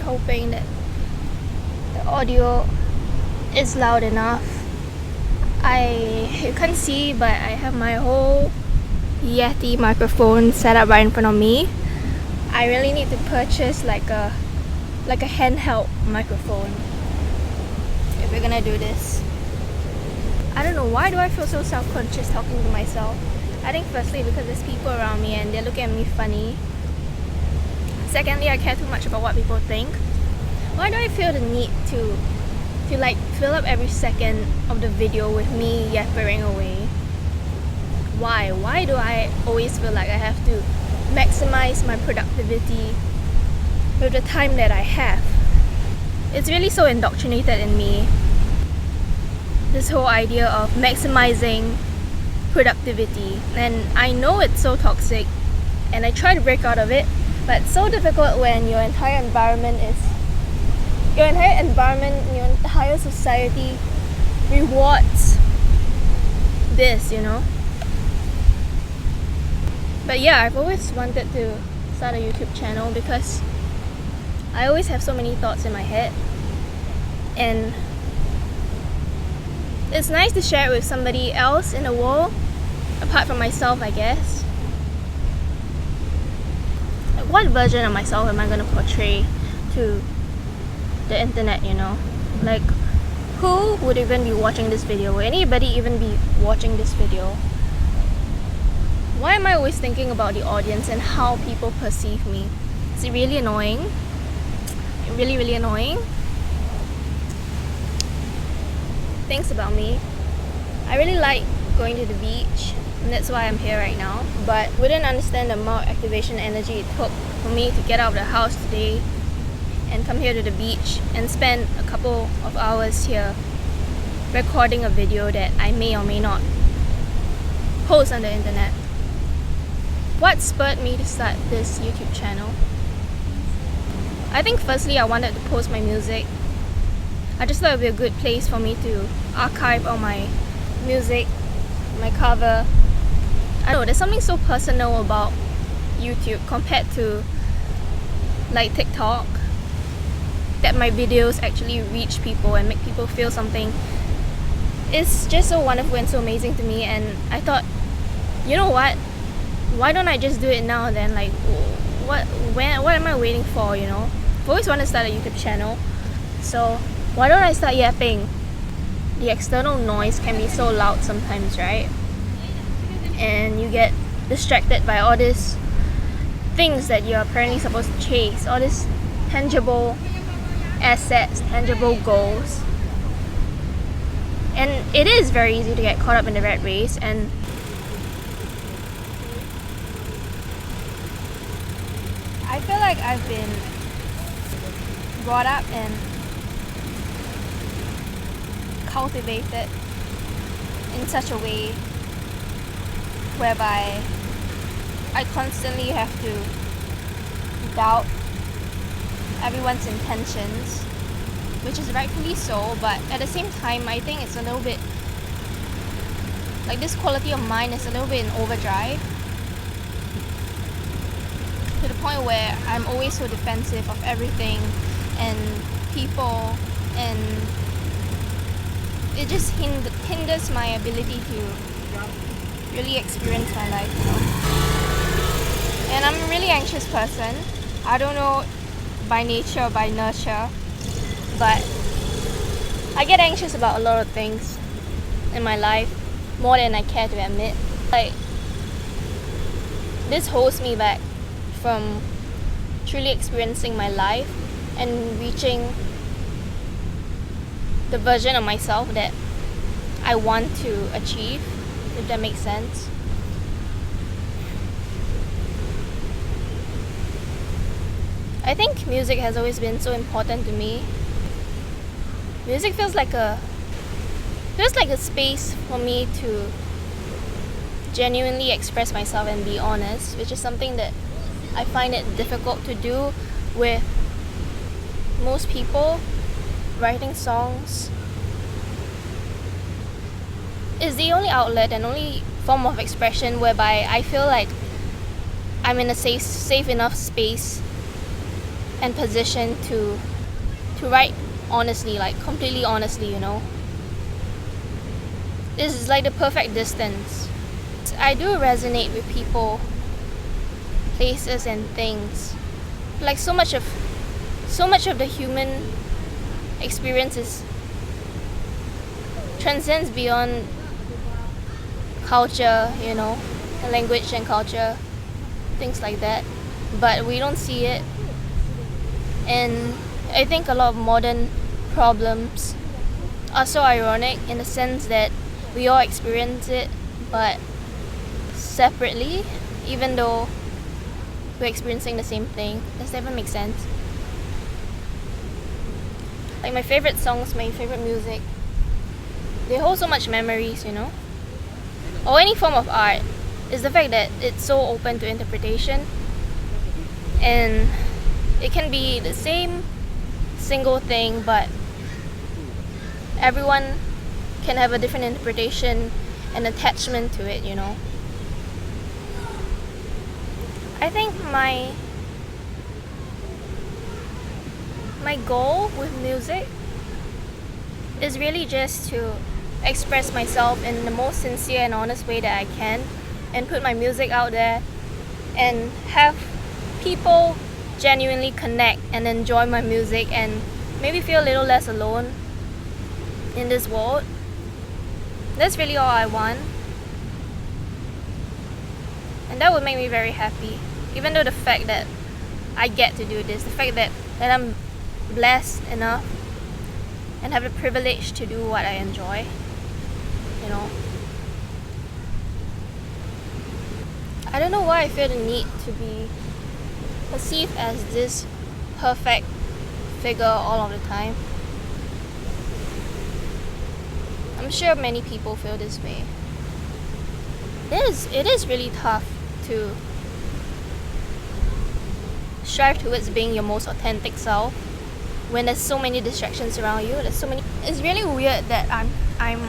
hoping that the audio is loud enough. You can't see, but I have my whole Yeti microphone set up right in front of me. I really need to purchase like a handheld microphone if we're gonna do this. I don't know, why do I feel so self-conscious talking to myself? I think firstly because there's people around me and they're looking at me funny. Secondly, I care too much about what people think. Why do I feel the need to like fill up every second of the video with me yappering away? Why do I always feel like I have to maximize my productivity with the time that I have? It's really so indoctrinated in me, this whole idea of maximizing productivity, and I know it's so toxic and I try to break out of it, but it's so difficult when your entire society rewards this, you know. But yeah, I've always wanted to start a YouTube channel because I always have so many thoughts in my head, and it's nice to share it with somebody else in the world, apart from myself, I guess. Like, what version of myself am I going to portray to the internet, you know? Like, who would even be watching this video? Would anybody even be watching this video? Why am I always thinking about the audience and how people perceive me? Is it really annoying? Really, really annoying? Things about me. I really like going to the beach, and that's why I'm here right now. But wouldn't understand the amount of activation energy it took for me to get out of the house today and come here to the beach and spend a couple of hours here recording a video that I may or may not post on the internet. What spurred me to start this YouTube channel? I think firstly I wanted to post my music. I just thought it would be a good place for me to archive all my music, my cover. I don't know, there's something so personal about YouTube compared to like TikTok, that my videos actually reach people and make people feel something. It's just so wonderful and so amazing to me, and I thought, you know what? Why don't I just do it now then? Like, what am I waiting for, you know? I've always wanted to start a YouTube channel, so why don't I start yapping? The external noise can be so loud sometimes, right? And you get distracted by all these things that you're apparently supposed to chase, all these tangible assets, tangible goals. And it is very easy to get caught up in the rat race, and I feel like I've been brought up and cultivated in such a way whereby I constantly have to doubt everyone's intentions, which is rightfully so, but at the same time I think it's a little bit like this quality of mind is a little bit in overdrive, to the point where I'm always so defensive of everything and people, and it just hinders my ability to really experience my life, you know. And I'm a really anxious person. I don't know by nature or by nurture, but I get anxious about a lot of things in my life, more than I care to admit. Like, this holds me back from truly experiencing my life and reaching the version of myself that I want to achieve, if that makes sense. I think music has always been so important to me. Music feels like a space for me to genuinely express myself and be honest, which is something that I find it difficult to do with most people. Writing songs is the only outlet and only form of expression whereby I feel like I'm in a safe enough space and position to write honestly, like completely honestly, you know. This is like the perfect distance. I do resonate with people, places and things. Like so much of the human experiences transcends beyond culture, you know, language and culture, things like that. But we don't see it. And I think a lot of modern problems are so ironic in the sense that we all experience it, but separately, even though we're experiencing the same thing. Does that even make sense? Like my favorite songs, my favorite music, they hold so much memories, you know? Or any form of art is the fact that it's so open to interpretation, and it can be the same single thing, but everyone can have a different interpretation and attachment to it, you know? I think my goal with music is really just to express myself in the most sincere and honest way that I can, and put my music out there and have people genuinely connect and enjoy my music and maybe feel a little less alone in this world. That's really all I want. And that would make me very happy. Even though the fact that I get to do this, the fact that I'm blessed enough and have the privilege to do what I enjoy, you know. I don't know why I feel the need to be perceived as this perfect figure all of the time. I'm sure many people feel this way. It is really tough to strive towards being your most authentic self when there's so many distractions around you. It's really weird that I'm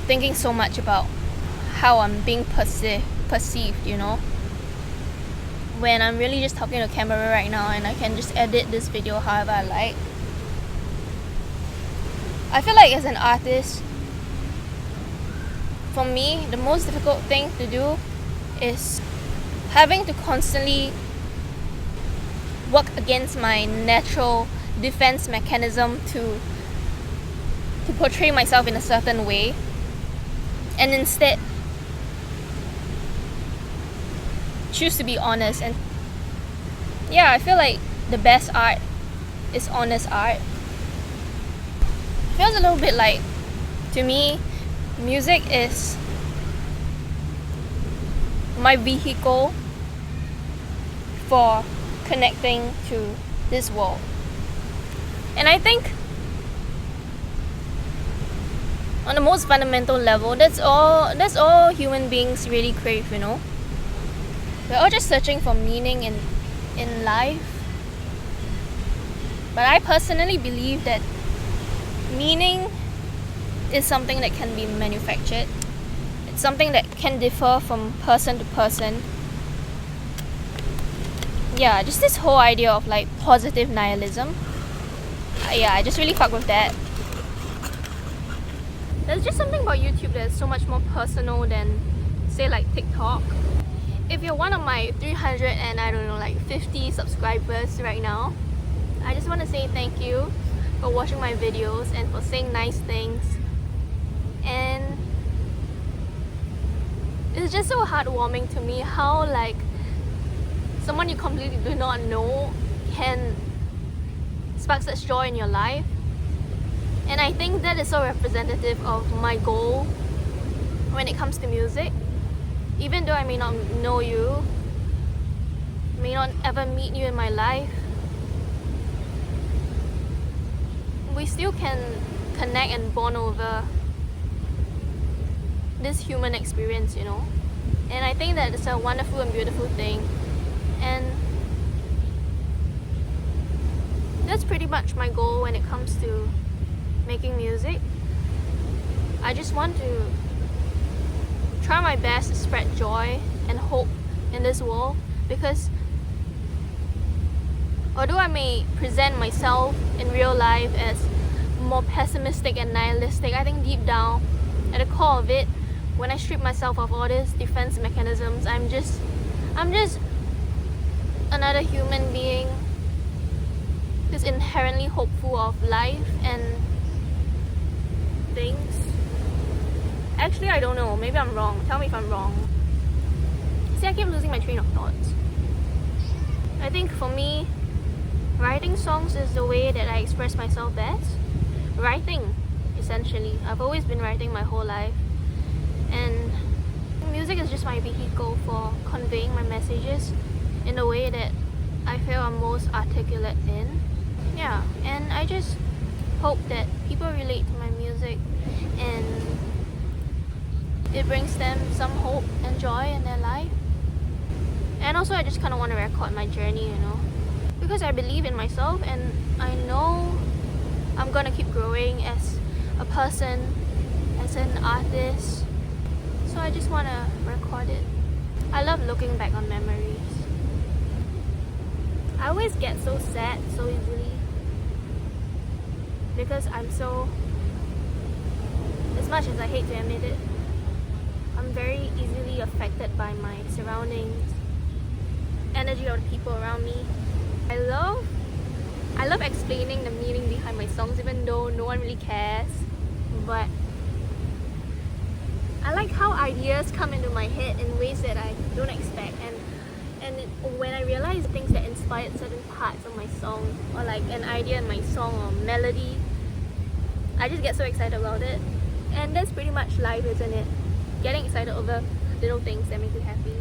thinking so much about how I'm being perceived, you know, when I'm really just talking to a camera right now and I can just edit this video however I like. I feel like as an artist, for me, the most difficult thing to do is having to constantly work against my natural defense mechanism to portray myself in a certain way, and instead choose to be honest. And yeah, I feel like the best art is honest art. It feels a little bit like, to me, music is my vehicle for connecting to this world. And I think on the most fundamental level, that's all human beings really crave, you know. We're all just searching for meaning in life. But I personally believe that meaning is something that can be manufactured. It's something that can differ from person to person. Yeah, just this whole idea of like positive nihilism. Yeah, I just really fuck with that. There's just something about YouTube that's so much more personal than, say, like TikTok. If you're one of my 300 and I don't know, like 50 subscribers right now, I just want to say thank you for watching my videos and for saying nice things. And it's just so heartwarming to me how like someone you completely do not know can spark such joy in your life. And I think that is so representative of my goal when it comes to music. Even though I may not know you, may not ever meet you in my life, we still can connect and bond over this human experience, you know. And I think that it's a wonderful and beautiful thing. And that's pretty much my goal when it comes to making music. I just want to try my best to spread joy and hope in this world, because Although I may present myself in real life as more pessimistic and nihilistic, I think deep down, at the core of it, when I strip myself of all these defense mechanisms, I'm just another human being, just inherently hopeful of life and things. Actually, I don't know. Maybe I'm wrong. Tell me if I'm wrong. See, I keep losing my train of thoughts. I think for me, writing songs is the way that I express myself best. Writing, essentially. I've always been writing my whole life. And music is just my vehicle for conveying my messages in the way that I feel I'm most articulate in. Yeah, and I just hope that people relate to my music and it brings them some hope and joy in their life. And also I just kind of want to record my journey, you know, because I believe in myself and I know I'm gonna keep growing as a person, as an artist. So I just want to record it. I love looking back on memories. I always get so sad so easily because I'm so, as much as I hate to admit it, I'm very easily affected by my surroundings, energy of the people around me. I love explaining the meaning behind my songs even though no one really cares, but I like how ideas come into my head in ways that I don't expect, and when I realize things that inspired certain parts of my song, or like an idea in my song or melody, I just get so excited about it. And that's pretty much life, isn't it? Getting excited over little things that make you happy.